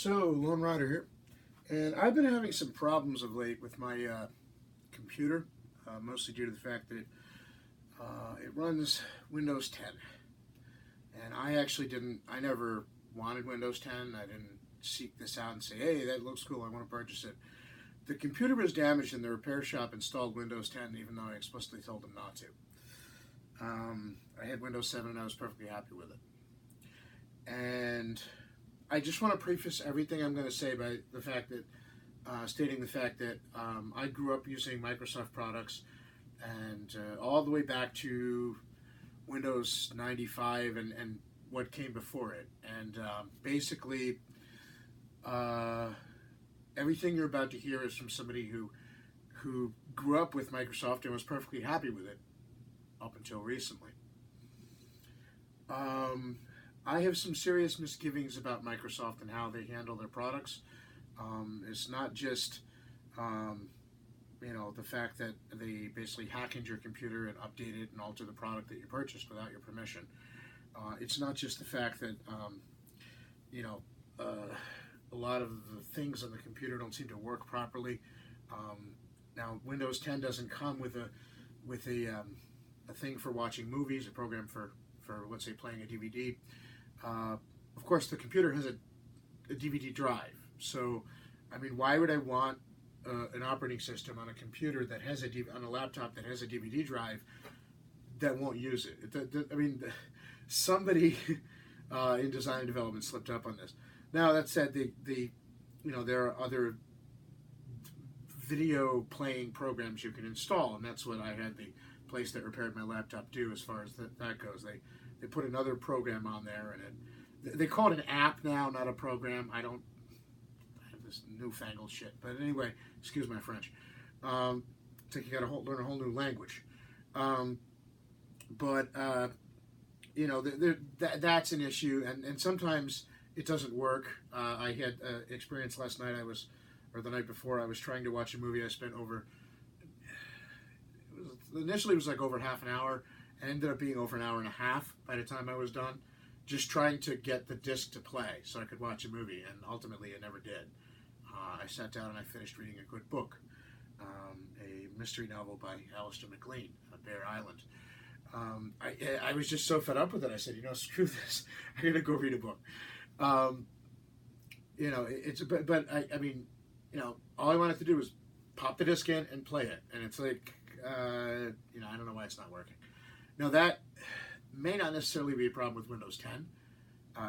So, Lone Rider here, and I've been having some problems of late with my computer, mostly due to the fact that it runs Windows 10. And I never wanted Windows 10. I didn't seek this out and say, hey, that looks cool, I want to purchase it. The computer was damaged and the repair shop installed Windows 10, even though I explicitly told them not to. I had Windows 7 and I was perfectly happy with it. And I just want to preface everything I'm going to say by the fact that, stating the fact that I grew up using Microsoft products, and all the way back to Windows 95 and what came before it. And basically, everything you're about to hear is from somebody who grew up with Microsoft and was perfectly happy with it up until recently. I have some serious misgivings about Microsoft and how they handle their products. It's not just, the fact that they basically hack into your computer and update it and alter the product that you purchased without your permission. It's not just the fact that, a lot of the things on the computer don't seem to work properly. Now, Windows 10 doesn't come with a thing for watching movies, a program for let's say playing a DVD. Of course, the computer has a DVD drive. So, I mean, why would I want an operating system on a computer that has on a laptop that has a DVD drive that won't use it? Somebody in design and development slipped up on this. Now, that said, there are other video playing programs you can install, and that's what I had the place that repaired my laptop do as far as that goes. They put another program on there, and they call it an app now, not a program. I have this newfangled shit, but anyway, excuse my French. It's like you got to learn a whole new language. That's an issue, and sometimes it doesn't work. I had experience last night. Or the night before, I was trying to watch a movie. I spent initially it was like over half an hour, and ended up being over an hour and a half by the time I was done, just trying to get the disc to play so I could watch a movie, and ultimately it never did. I sat down and I finished reading a good book, a mystery novel by Alistair MacLean, Bear Island. I was just so fed up with it. I said, screw this. I'm gonna go read a book. All I wanted to do was pop the disc in and play it, and it's like, I don't know why it's not working. Now, that may not necessarily be a problem with Windows 10.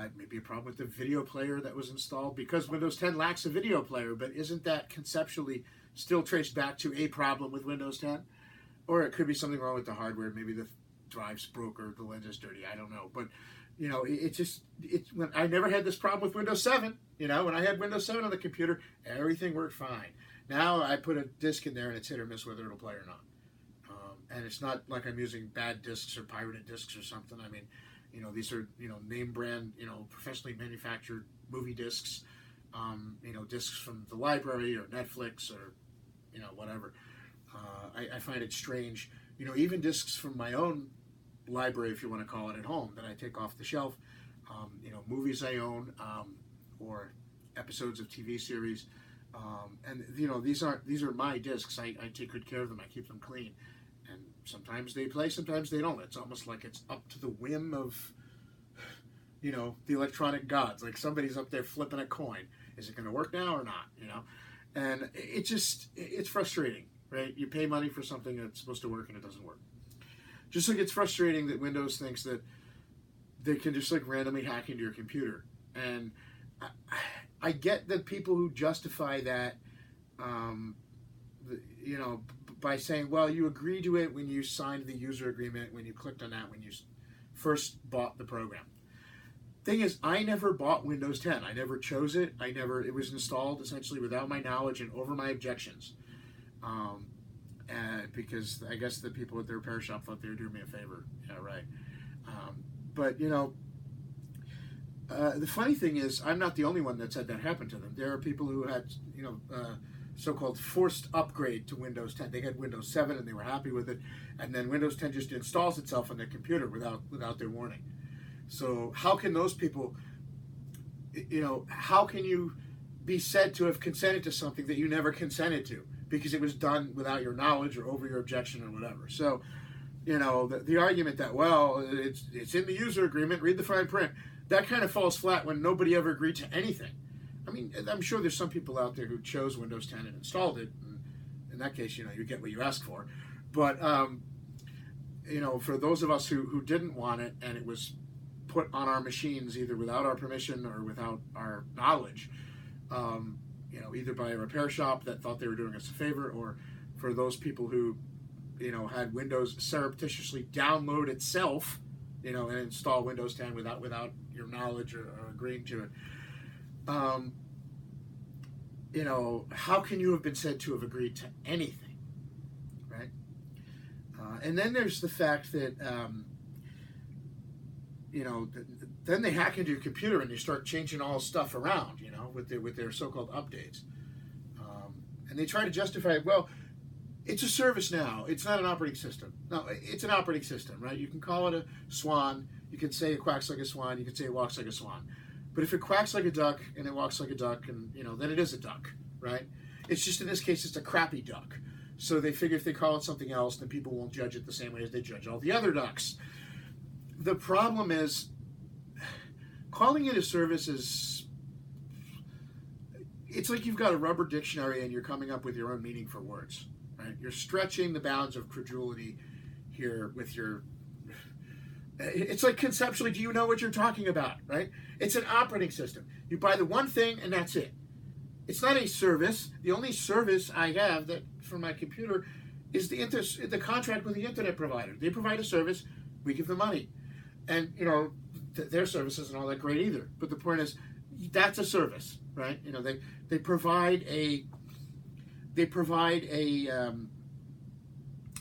It may be a problem with the video player that was installed, because Windows 10 lacks a video player, but isn't that conceptually still traced back to a problem with Windows 10? Or it could be something wrong with the hardware. Maybe the drive's broke or the lens is dirty. I don't know. But, when I never had this problem with Windows 7. When I had Windows 7 on the computer, everything worked fine. Now I put a disk in there and it's hit or miss whether it'll play or not. And it's not like I'm using bad discs or pirated discs or something. I mean, these are, name brand, professionally manufactured movie discs, discs from the library or Netflix or, whatever. I find it strange, even discs from my own library, if you want to call it, at home that I take off the shelf, movies I own, or episodes of TV series. And these are my discs. I take good care of them. I keep them clean. And sometimes they play, sometimes they don't. It's almost like it's up to the whim of, the electronic gods. Like somebody's up there flipping a coin. Is it going to work now or not? And it's frustrating, right? You pay money for something that's supposed to work and it doesn't work. Just like it's frustrating that Windows thinks that they can just like randomly hack into your computer. And I get that people who justify that, by saying, well, you agreed to it when you signed the user agreement, when you clicked on that, when you first bought the program. Thing is, I never bought Windows 10. I never chose it. It was installed essentially without my knowledge and over my objections. Because I guess the people at the repair shop thought they were doing me a favor. Yeah, right. The funny thing is, I'm not the only one that's had that happen to them. There are people who had, so-called forced upgrade to Windows 10. They had Windows 7 and they were happy with it, and then Windows 10 just installs itself on their computer without their warning. So how can those people, how can you be said to have consented to something that you never consented to because it was done without your knowledge or over your objection or whatever. So, the argument that, well, it's in the user agreement, read the fine print, that kind of falls flat when nobody ever agreed to anything. I mean, I'm sure there's some people out there who chose Windows 10 and installed it. And in that case, you get what you ask for. But, for those of us who didn't want it and it was put on our machines either without our permission or without our knowledge, either by a repair shop that thought they were doing us a favor, or for those people who, had Windows surreptitiously download itself, and install Windows 10 without your knowledge or agreeing to it. How can you have been said to have agreed to anything, right? And then there's the fact that, then they hack into your computer and they start changing all stuff around, with their so-called updates. And they try to justify it, well, it's a service now. It's not an operating system. No, it's an operating system, right? You can call it a swan. You can say it quacks like a swan. You can say it walks like a swan. But if it quacks like a duck and it walks like a duck, and then it is a duck, right? It's just in this case, it's a crappy duck. So they figure if they call it something else, then people won't judge it the same way as they judge all the other ducks. The problem is, calling it a service it's like you've got a rubber dictionary and you're coming up with your own meaning for words, right? You're stretching the bounds of credulity here with your... It's like conceptually, do you know what you're talking about, right? It's an operating system. You buy the one thing and that's it. It's not a service. The only service I have that for my computer is the contract with the internet provider. They provide a service, we give them money. And, their service isn't all that great either. But the point is, that's a service, right? They provide a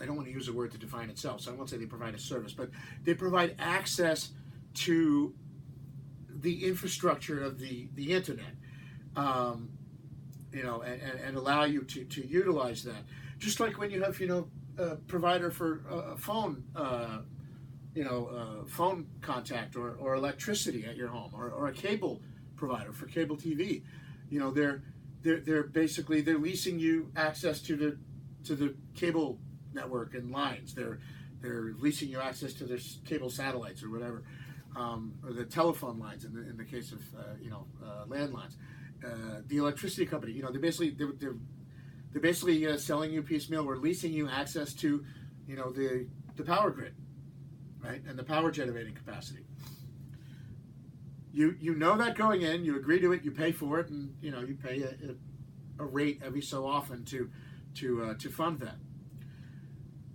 I don't want to use a word to define itself, so I won't say they provide a service, but they provide access to the infrastructure of the internet, and allow you to utilize that. Just like when you have, a provider for a phone, phone contact or electricity at your home, or a cable provider for cable TV. They're basically leasing you access to the cable network and lines. They're leasing you access to their cable satellites or whatever, or the telephone lines in the case of landlines. The electricity company, they're basically selling you piecemeal or leasing you access to the power grid, right, and the power generating capacity. You know that going in, you agree to it, you pay for it, and you pay a rate every so often to fund that.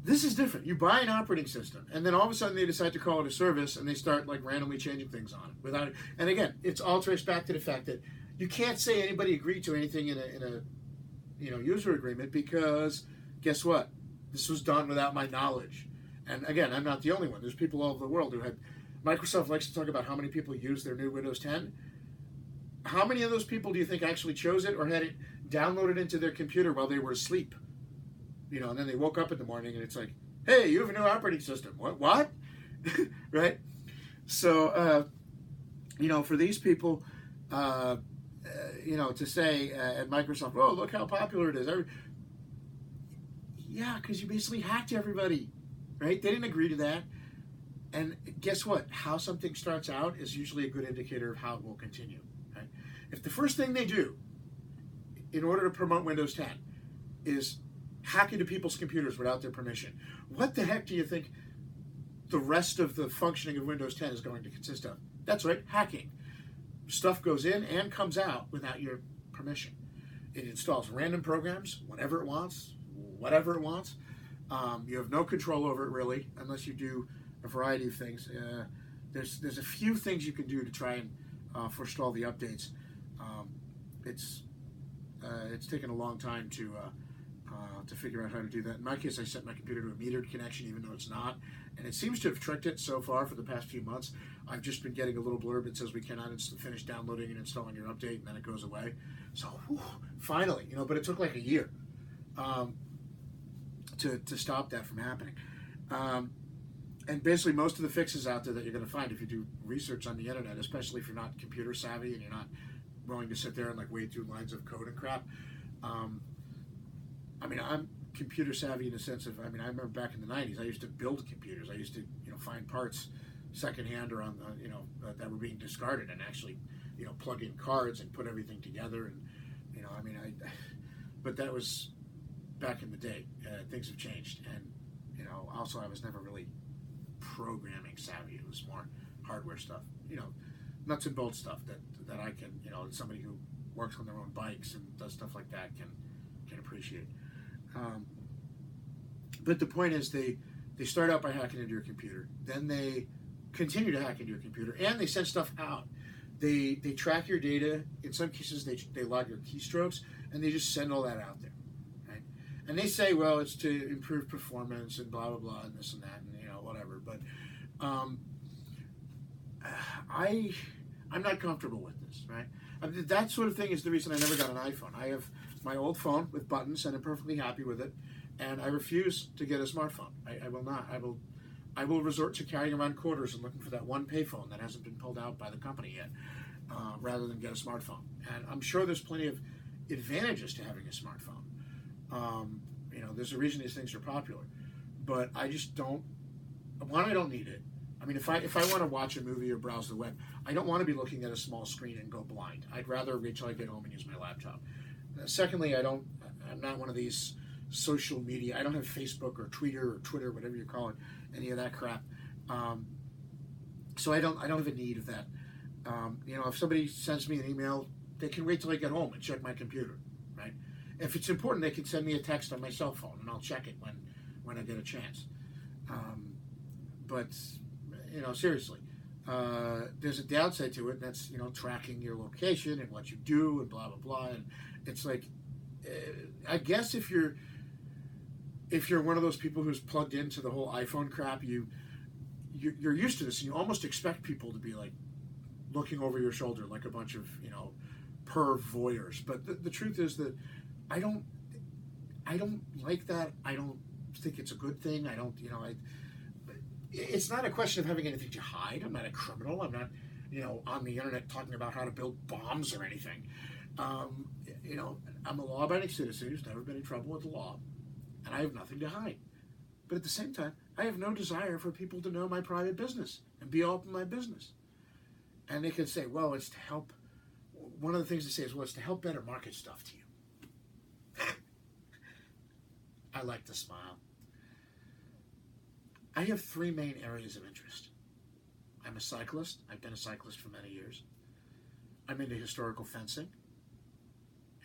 This is different. You buy an operating system, and then all of a sudden they decide to call it a service, and they start randomly changing things on it And again, it's all traced back to the fact that you can't say anybody agreed to anything in a user agreement, because guess what? This was done without my knowledge. And again, I'm not the only one. There's people all over the world who had. Microsoft likes to talk about how many people use their new Windows 10. How many of those people do you think actually chose it or had it downloaded into their computer while they were asleep? And then they woke up in the morning and it's like, hey, you have a new operating system. What? Right? So, for these people, to say at Microsoft, oh, look how popular it is. Yeah, because you basically hacked everybody, right? They didn't agree to that. And guess what? How something starts out is usually a good indicator of how it will continue, right? If the first thing they do in order to promote Windows 10 is hack into people's computers without their permission, what the heck do you think the rest of the functioning of Windows 10 is going to consist of? That's right, hacking. Stuff goes in and comes out without your permission. It installs random programs whenever it wants, whatever it wants. You have no control over it, really, unless you do a variety of things. There's a few things you can do to try and forestall the updates. It's taken a long time to figure out how to do that. In my case, I set my computer to a metered connection, even though it's not, and it seems to have tricked it so far for the past few months. I've just been getting a little blurb that says we cannot finish downloading and installing your update, and then it goes away. So finally, but it took like a year to stop that from happening. And basically, most of the fixes out there that you're going to find if you do research on the internet, especially if you're not computer savvy and you're not willing to sit there and like wade through lines of code and crap. I mean, I'm computer savvy in the sense of, I mean, I remember back in the 90s, I used to build computers. I used to, find parts secondhand or that were being discarded and actually, plug in cards and put everything together. And, but that was back in the day. Things have changed. And, also I was never really programming savvy. It was more hardware stuff, nuts and bolts stuff that I can, somebody who works on their own bikes and does stuff like that can appreciate. But the point is, they start out by hacking into your computer, then they continue to hack into your computer, and they send stuff out. They track your data. In some cases, they log your keystrokes, and they just send all that out there, right? And they say, well, it's to improve performance and blah blah blah and this and that and whatever. But I'm not comfortable with this, right? That sort of thing is the reason I never got an iPhone. I have my old phone with buttons, and I'm perfectly happy with it. And I refuse to get a smartphone. I will not. I will resort to carrying around quarters and looking for that one payphone that hasn't been pulled out by the company yet, rather than get a smartphone. And I'm sure there's plenty of advantages to having a smartphone. There's a reason these things are popular, but I just don't. One, I don't need it. I mean, if I want to watch a movie or browse the web, I don't want to be looking at a small screen and go blind. I'd rather wait till I get home and use my laptop. Secondly, I'm not one of these social media. I don't have Facebook or Twitter, whatever you call it, any of that crap. So I don't have a need of that. If somebody sends me an email, they can wait till I get home and check my computer, right? If it's important, they can send me a text on my cell phone, and I'll check it when I get a chance. But seriously, there's a downside to it, and that's tracking your location and what you do and blah blah blah. And it's like, I guess if you're one of those people who's plugged into the whole iPhone crap, you're used to this, and you almost expect people to be like looking over your shoulder like a bunch of perv voyeurs. But the truth is that I don't like that. I don't think it's a good thing. I don't it's not a question of having anything to hide. I'm not a criminal. I'm not on the internet talking about how to build bombs or anything. I'm a law-abiding citizen who's never been in trouble with the law, and I have nothing to hide. But at the same time, I have no desire for people to know my private business and be all up in my business. And they can say, well, it's to help. One of the things they say is, well, it's to help better market stuff to you. I like to smile. I have three main areas of interest. I'm a cyclist. I've been a cyclist for many years. I'm into historical fencing.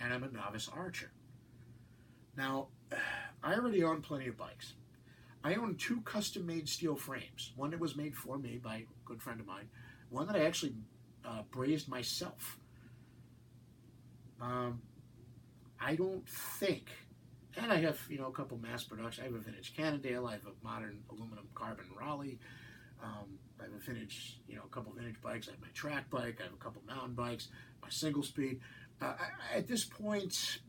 And I'm a novice archer. Now, I already own plenty of bikes. I own 2 custom-made steel frames. One that was made for me by a good friend of mine. One that I actually brazed myself. I don't think, and I have a couple mass production. I have a vintage Cannondale. I have a modern aluminum carbon Raleigh. I have a vintage, a couple vintage bikes. I have my track bike. I have a couple mountain bikes. My single speed. At this point,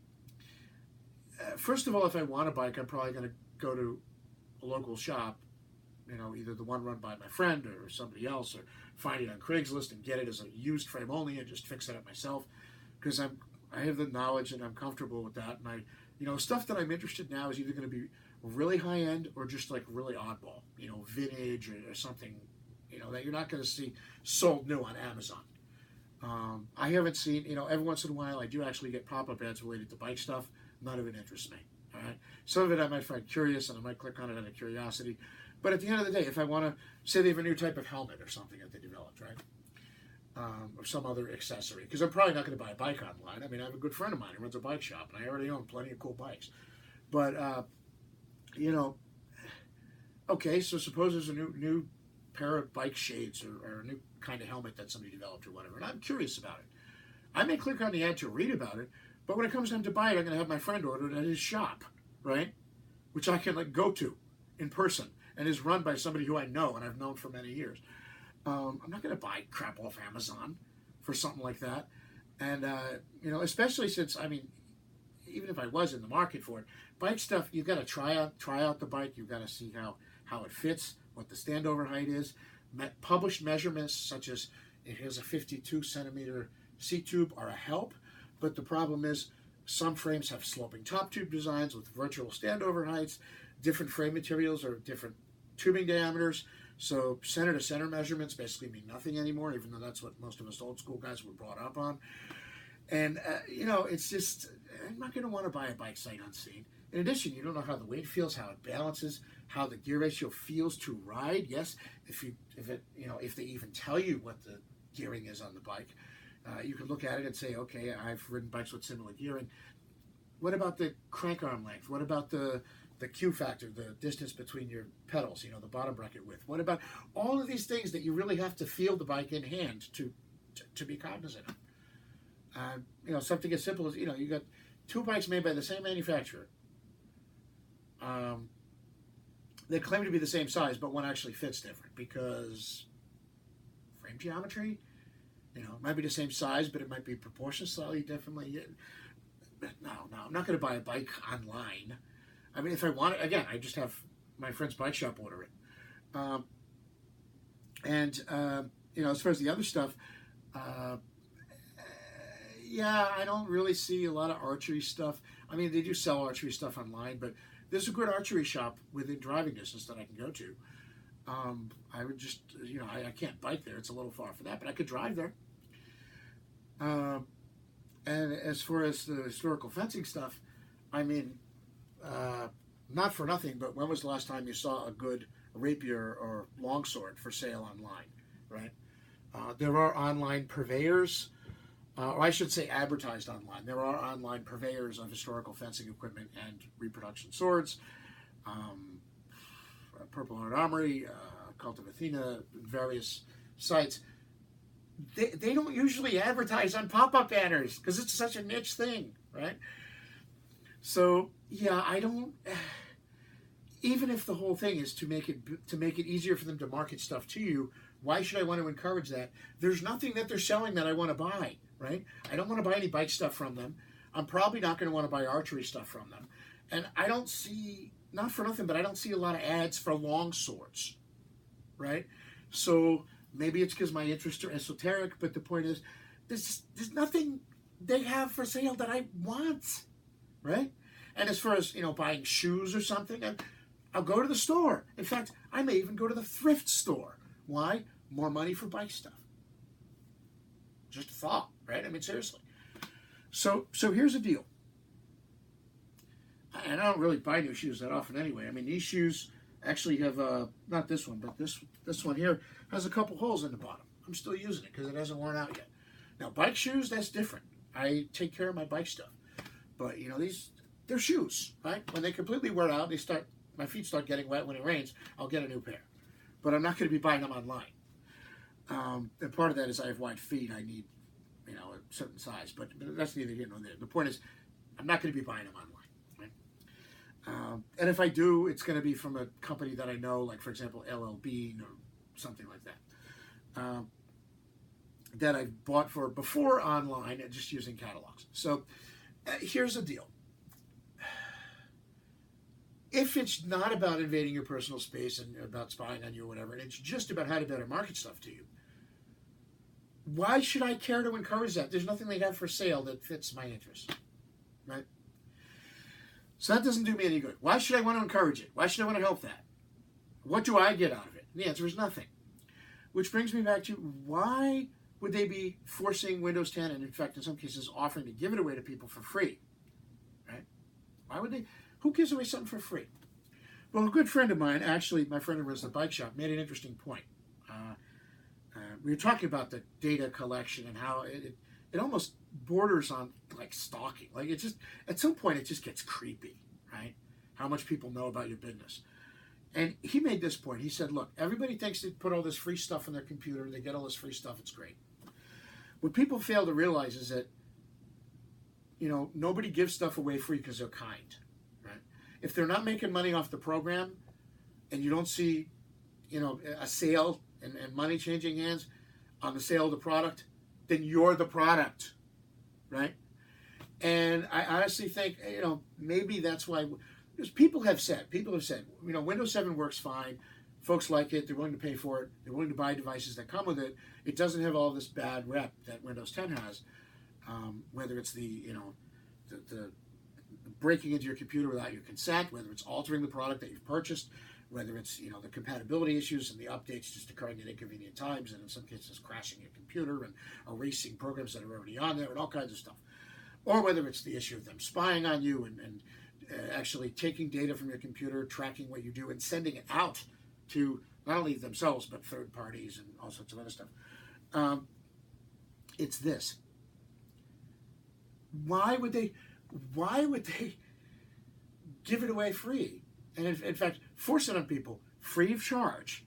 first of all, if I want a bike, I'm probably going to go to a local shop, either the one run by my friend or somebody else, or find it on Craigslist and get it as a used frame only and just fix it up myself, because I have the knowledge and I'm comfortable with that. And stuff that I'm interested in now is either going to be really high end or just like really oddball, vintage or something, that you're not going to see sold new on Amazon. I haven't seen, every once in a while I do actually get pop-up ads related to bike stuff. None of it interests me. All right. Some of it I might find curious and I might click on it out of curiosity. But at the end of the day, if I want to say they have a new type of helmet or something that they developed, right? Or some other accessory, because I'm probably not going to buy a bike online. I mean, I have a good friend of mine who runs a bike shop, and I already own plenty of cool bikes. But, okay, so suppose there's a new pair of bike shades or a new kind of helmet that somebody developed or whatever, and I'm curious about it. I may click on the ad to read about it, but when it comes time to buy it, I'm going to have my friend order it at his shop, right? Which I can go to in person and is run by somebody who I know and I've known for many years. I'm not going to buy crap off Amazon for something like that. And, especially since, even if I was in the market for it, bike stuff, you've got to try out the bike. You've got to see how it fits, what the standover height is, published measurements such as here's a 52 centimeter seat tube are a help, but the problem is some frames have sloping top tube designs with virtual standover heights. Different frame materials are different tubing diameters. So center to center measurements basically mean nothing anymore, even though that's what most of us old school guys were brought up on. And, it's just, I'm not going to want to buy a bike sight unseen. In addition, you don't know how the weight feels, how it balances, how the gear ratio feels to ride. Yes, if they even tell you what the gearing is on the bike, you can look at it and say, okay, I've ridden bikes with similar gearing. What about the crank arm length? What about the Q factor, the distance between your pedals, the bottom bracket width? What about all of these things that you really have to feel the bike in hand to be cognizant of? Something as simple as, you got two bikes made by the same manufacturer. They claim to be the same size, but one actually fits different because frame geometry, it might be the same size, but it might be proportioned slightly differently. No, I'm not going to buy a bike online. I mean, if I want it, again, I just have my friend's bike shop order it. As far as the other stuff, I don't really see a lot of archery stuff. I mean, they do sell archery stuff online, but there's a good archery shop within driving distance that I can go to. I would just, I can't bike there. It's a little far for that, but I could drive there. And as far as the historical fencing stuff, I mean, not for nothing, but when was the last time you saw a good rapier or longsword for sale online, right? There are online purveyors, or I should say advertised online. There are online purveyors of historical fencing equipment and reproduction swords. Purple Heart Armory, Cult of Athena, various sites. They don't usually advertise on pop-up banners because it's such a niche thing, right? So I don't. Even if the whole thing is to make it easier for them to market stuff to you, why should I want to encourage that? There's nothing that they're selling that I want to buy, right? I don't want to buy any bike stuff from them. I'm probably not going to want to buy archery stuff from them, and I don't see, not for nothing, but I don't see a lot of ads for long swords, right? So maybe it's because my interests are esoteric, but the point is, there's nothing they have for sale that I want, right? And as far as, buying shoes or something, I'll go to the store. In fact, I may even go to the thrift store. Why? More money for bike stuff. Just a thought, right? I mean, seriously. So here's the deal. And I don't really buy new shoes that often anyway. I mean, these shoes actually have, not this one, but this one here has a couple holes in the bottom. I'm still using it because it hasn't worn out yet. Now, bike shoes, that's different. I take care of my bike stuff. But, they're shoes, right? When they completely wear out, my feet start getting wet when it rains, I'll get a new pair. But I'm not going to be buying them online. And part of that is I have wide feet. I need, a certain size. But that's neither here nor there. The point is, I'm not going to be buying them online. Right? And if I do, it's going to be from a company that I know, like, for example, LL Bean or something like that, that I've bought for before online and just using catalogs. So here's the deal. If it's not about invading your personal space and about spying on you or whatever, and it's just about how to better market stuff to you, why should I care to encourage that? There's nothing they have for sale that fits my interests, right? So that doesn't do me any good. Why should I want to encourage it? Why should I want to help that? What do I get out of it? And the answer is nothing. Which brings me back to, why would they be forcing Windows 10 and, in fact, in some cases, offering to give it away to people for free, right? Why would they? Who gives away something for free? Well, a good friend of mine, actually, my friend who runs the bike shop, made an interesting point. We were talking about the data collection and how it almost borders on like stalking. Like, it just, at some point, it just gets creepy, right? How much people know about your business. And he made this point. He said, look, everybody thinks they put all this free stuff on their computer. They get all this free stuff. It's great. What people fail to realize is that, nobody gives stuff away free because they're kind. If they're not making money off the program and you don't see, a sale and money changing hands on the sale of the product, then you're the product, right? And I honestly think, maybe that's why, because people have said, Windows 7 works fine folks like it. They're willing to pay for it. They're willing to buy devices that come with it. It doesn't have all this bad rep that Windows 10 has, whether it's the breaking into your computer without your consent, whether it's altering the product that you've purchased, whether it's the compatibility issues and the updates just occurring at inconvenient times, and in some cases crashing your computer and erasing programs that are already on there and all kinds of stuff. Or whether it's the issue of them spying on you and actually taking data from your computer, tracking what you do, and sending it out to not only themselves but third parties and all sorts of other stuff. It's this. Why would they give it away free? And in fact, force it on people free of charge.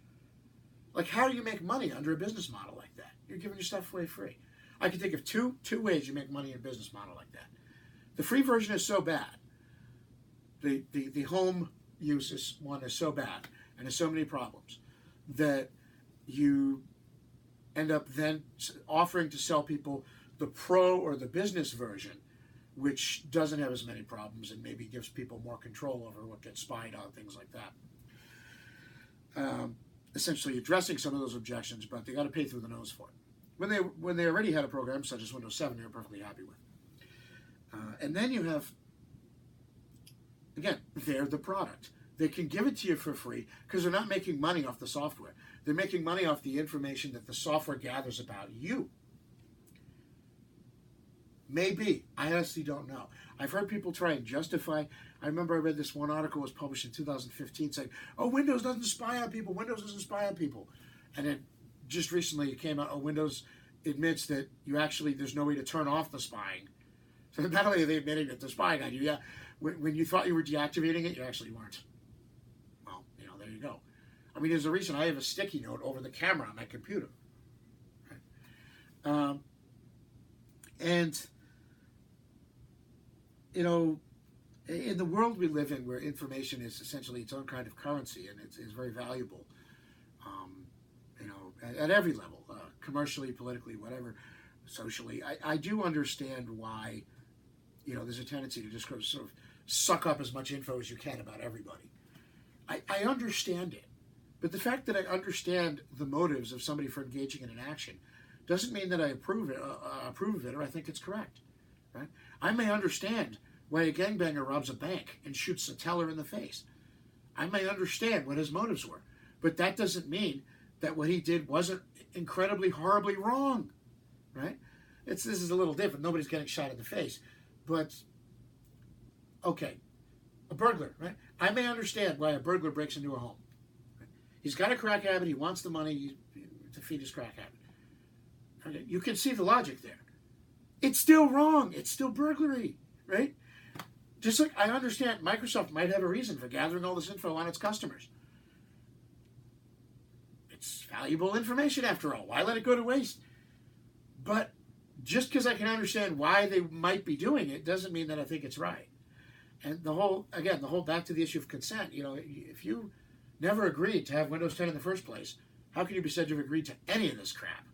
Like, how do you make money under a business model like that? You're giving your stuff away free. I can think of two ways you make money in a business model like that. The free version is so bad. The home use one is so bad and has so many problems that you end up then offering to sell people the pro or the business version, which doesn't have as many problems and maybe gives people more control over what gets spied on, things like that. Essentially addressing some of those objections, but they got to pay through the nose for it. When they already had a program such as Windows 7, they were perfectly happy with. And then you have, again, they're the product. They can give it to you for free because they're not making money off the software. They're making money off the information that the software gathers about you. Maybe. I honestly don't know. I've heard people try and justify. I remember I read this one article was published in 2015 saying, oh, Windows doesn't spy on people. Windows doesn't spy on people. And then just recently it came out, oh, Windows admits that there's no way to turn off the spying. So not only are they admitting that they're spying on you, when you thought you were deactivating it, you actually weren't. Well, there you go. I mean, there's a reason I have a sticky note over the camera on my computer. Right? And in the world we live in, where information is essentially its own kind of currency and it's very valuable, at every level, commercially, politically, whatever, socially, I do understand why, there's a tendency to just sort of suck up as much info as you can about everybody. I understand it, but the fact that I understand the motives of somebody for engaging in an action doesn't mean that I approve of it or I think it's correct. Right? I may understand why a gangbanger robs a bank and shoots a teller in the face. I may understand what his motives were, but that doesn't mean that what he did wasn't incredibly, horribly wrong, right? This is a little different. Nobody's getting shot in the face, but okay, a burglar, right? I may understand why a burglar breaks into a home. Right? He's got a crack habit. He wants the money to feed his crack habit. Okay? You can see the logic there. It's still wrong. It's still burglary, right? Just like I understand Microsoft might have a reason for gathering all this info on its customers. It's valuable information after all. Why let it go to waste? But just because I can understand why they might be doing it doesn't mean that I think it's right. And the whole back to the issue of consent, if you never agreed to have Windows 10 in the first place, how can you be said to have agreed to any of this crap?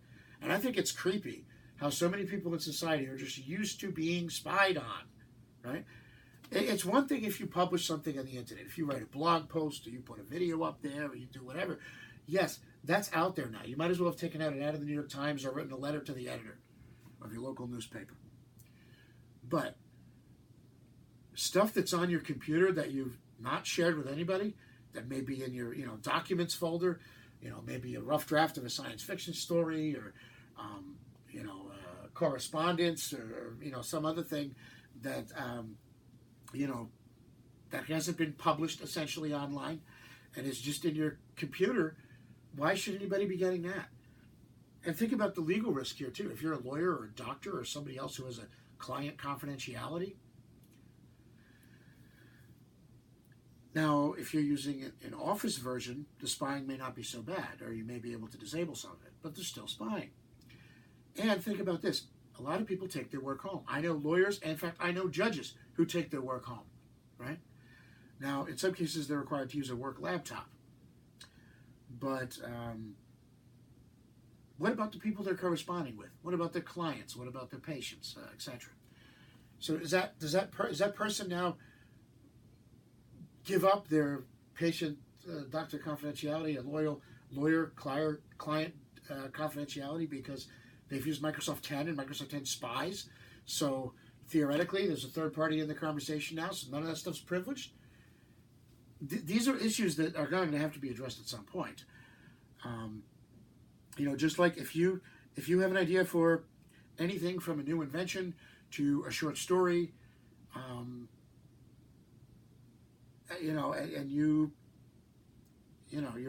And I think it's creepy how so many people in society are just used to being spied on, right? It's one thing if you publish something on the internet, if you write a blog post or you put a video up there or you do whatever. Yes, that's out there now. You might as well have taken out an ad of the New York Times or written a letter to the editor of your local newspaper. But stuff that's on your computer that you've not shared with anybody, that may be in your documents folder, maybe a rough draft of a science fiction story or correspondence or some other thing that that hasn't been published essentially online and is just in your computer. Why should anybody be getting that? And think about the legal risk here too. If you're a lawyer or a doctor or somebody else who has a client confidentiality. Now, if you're using an Office version, the spying may not be so bad, or you may be able to disable some of it, but there's still spying. And think about this. A lot of people take their work home. I know lawyers, and in fact, I know judges who take their work home, right? Now, in some cases, they're required to use a work laptop. But what about the people they're corresponding with? What about their clients? What about their patients, etc.? So does that person now give up their patient doctor confidentiality and lawyer-client confidentiality because they've used Microsoft 10 and Microsoft 10 spies. So theoretically, there's a third party in the conversation now, so none of that stuff's privileged. These are issues that are going to have to be addressed at some point. Just like if you have an idea for anything from a new invention to a short story, and you're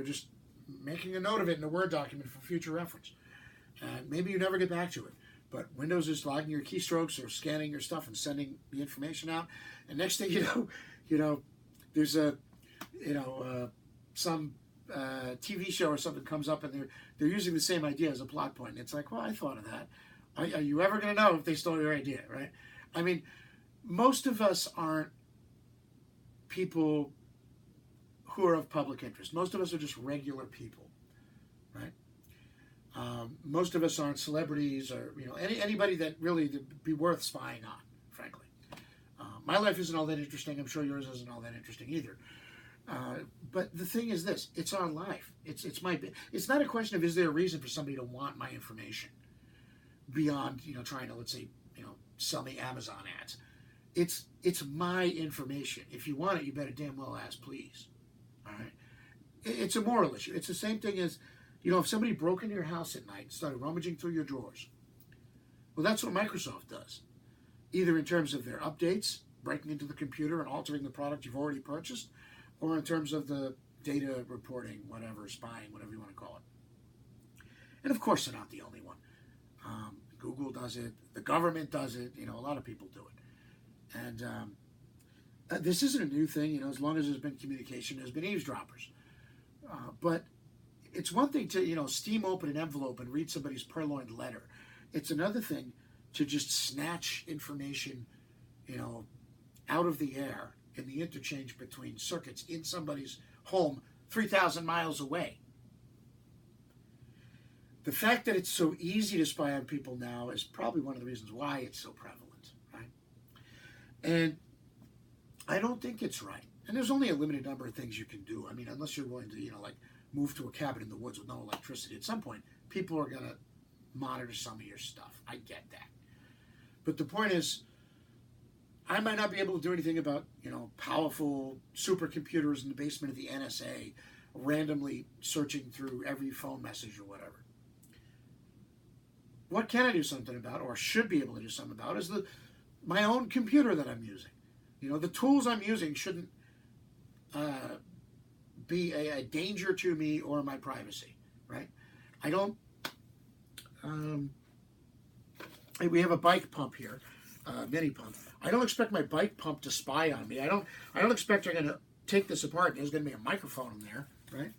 just making a note of it in a Word document for future reference. And maybe you never get back to it. But Windows is logging your keystrokes or scanning your stuff and sending the information out. And next thing you know, there's some TV show or something comes up and they're using the same idea as a plot point. And it's like, well, I thought of that. Are you ever going to know if they stole your idea, right? I mean, most of us aren't people who are of public interest. Most of us are just regular people, right? Most of us aren't celebrities or anybody that really would be worth spying on, frankly. My life isn't all that interesting. I'm sure yours isn't all that interesting either. But the thing is this: it's our life. It's not a question of is there a reason for somebody to want my information beyond trying to, let's say, sell me Amazon ads. It's my information. If you want it, you better damn well ask, please. All right. It's a moral issue. It's the same thing as if somebody broke into your house at night and started rummaging through your drawers. Well, that's what Microsoft does, either in terms of their updates, breaking into the computer and altering the product you've already purchased, or in terms of the data reporting, whatever, spying, whatever you want to call it. And of course, they're not the only one. Google does it. The government does it. A lot of people do it. And this isn't a new thing. As long as there's been communication, there's been eavesdroppers. But it's one thing to, steam open an envelope and read somebody's purloined letter. It's another thing to just snatch information, out of the air in the interchange between circuits in somebody's home 3,000 miles away. The fact that it's so easy to spy on people now is probably one of the reasons why it's so prevalent, right? And I don't think it's right. And there's only a limited number of things you can do. I mean, unless you're willing to, move to a cabin in the woods with no electricity. At some point, people are going to monitor some of your stuff. I get that. But the point is, I might not be able to do anything about, powerful supercomputers in the basement of the NSA randomly searching through every phone message or whatever. What can I do something about, or should be able to do something about, is my own computer that I'm using. The tools I'm using shouldn't be a danger to me or my privacy, right? I don't. We have a bike pump here, mini pump. I don't expect my bike pump to spy on me. I don't expect they're going to take this apart and there's going to be a microphone in there, right?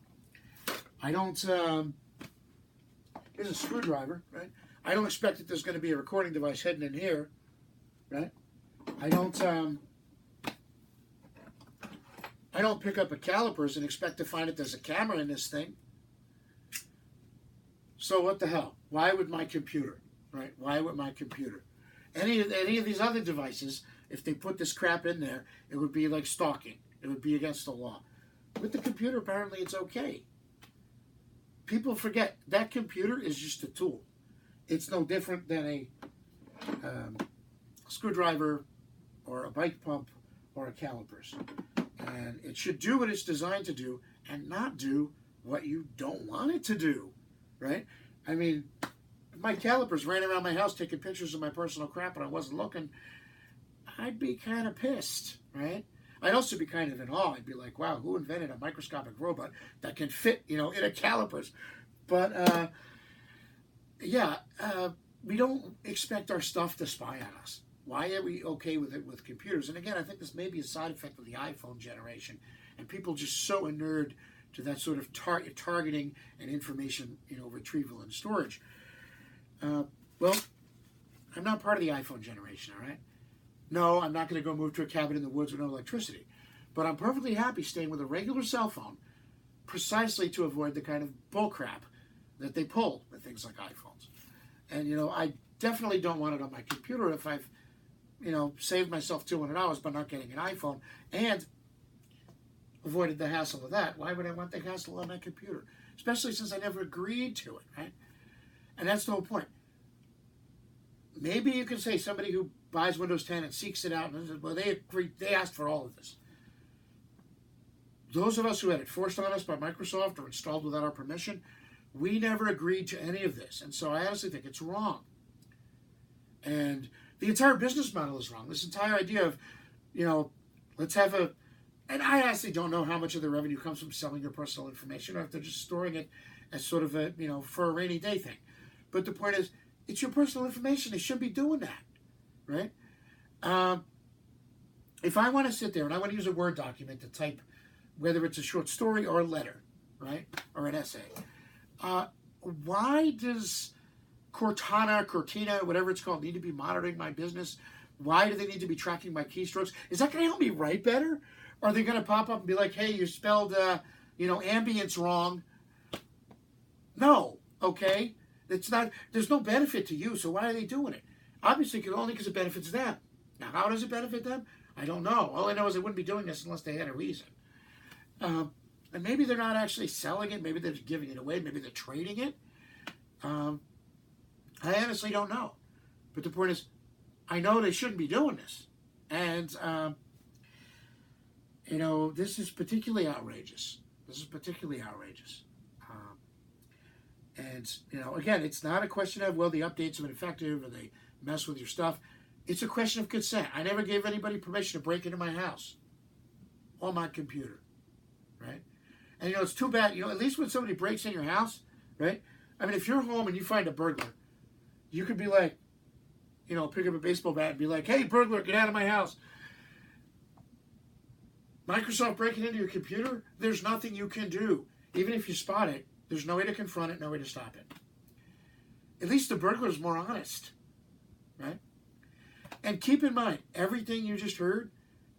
I don't. Here's a screwdriver, right? I don't expect that there's going to be a recording device hidden in here, right? I don't pick up a calipers and expect to find that there's a camera in this thing. So what the hell? Why would my computer, right? Why would my computer? Any of these other devices, if they put this crap in there, it would be like stalking. It would be against the law. With the computer, apparently it's okay. People forget that computer is just a tool. It's no different than a screwdriver or a bike pump or a calipers. And it should do what it's designed to do and not do what you don't want it to do, right? I mean, if my calipers ran around my house taking pictures of my personal crap and I wasn't looking, I'd be kind of pissed, right? I'd also be kind of in awe. I'd be like, wow, who invented a microscopic robot that can fit, in a calipers? But, we don't expect our stuff to spy on us. Why are we okay with it with computers? And again, I think this may be a side effect of the iPhone generation, and people just so inured to that sort of targeting and information, retrieval and storage. Well, I'm not part of the iPhone generation, all right? No, I'm not going to go move to a cabin in the woods with no electricity. But I'm perfectly happy staying with a regular cell phone precisely to avoid the kind of bullcrap that they pull with things like iPhones. And, I definitely don't want it on my computer if I've, saved myself $200 by not getting an iPhone. And avoided the hassle of that, why would I want the hassle on my computer? Especially since I never agreed to it, right? And that's the whole point. Maybe you can say somebody who buys Windows 10 and seeks it out and says, well, they asked for all of this. Those of us who had it forced on us by Microsoft or installed without our permission, we never agreed to any of this. And so I honestly think it's wrong. And the entire business model is wrong. This entire idea of, let's have and I honestly don't know how much of the revenue comes from selling your personal information or if they're just storing it as sort of a, for a rainy day thing. But the point is, it's your personal information. They shouldn't be doing that, right? If I want to sit there and I want to use a Word document to type, whether it's a short story or a letter, right, or an essay, why does Cortina, whatever it's called, need to be monitoring my business? Why do they need to be tracking my keystrokes? Is that going to help me write better? Or are they going to pop up and be like, hey, you spelled, ambience wrong? No, okay? It's not. There's no benefit to you, so why are they doing it? Obviously, only because it benefits them. Now, how does it benefit them? I don't know. All I know is they wouldn't be doing this unless they had a reason. And maybe they're not actually selling it. Maybe they're just giving it away. Maybe they're trading it. I honestly don't know. But the point is, I know they shouldn't be doing this. And, this is particularly outrageous. And, again, it's not a question of, well, the updates have been effective or they mess with your stuff. It's a question of consent. I never gave anybody permission to break into my house or my computer, right? And, it's too bad, at least when somebody breaks in your house, right? I mean, if you're home and you find a burglar, you could be like, pick up a baseball bat and be like, hey, burglar, get out of my house. Microsoft breaking into your computer, there's nothing you can do. Even if you spot it, there's no way to confront it, no way to stop it. At least the burglar is more honest, right? And keep in mind, everything you just heard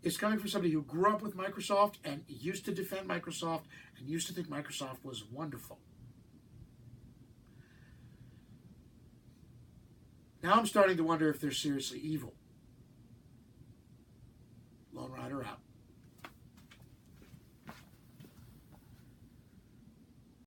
is coming from somebody who grew up with Microsoft and used to defend Microsoft and used to think Microsoft was wonderful. Now I'm starting to wonder if they're seriously evil.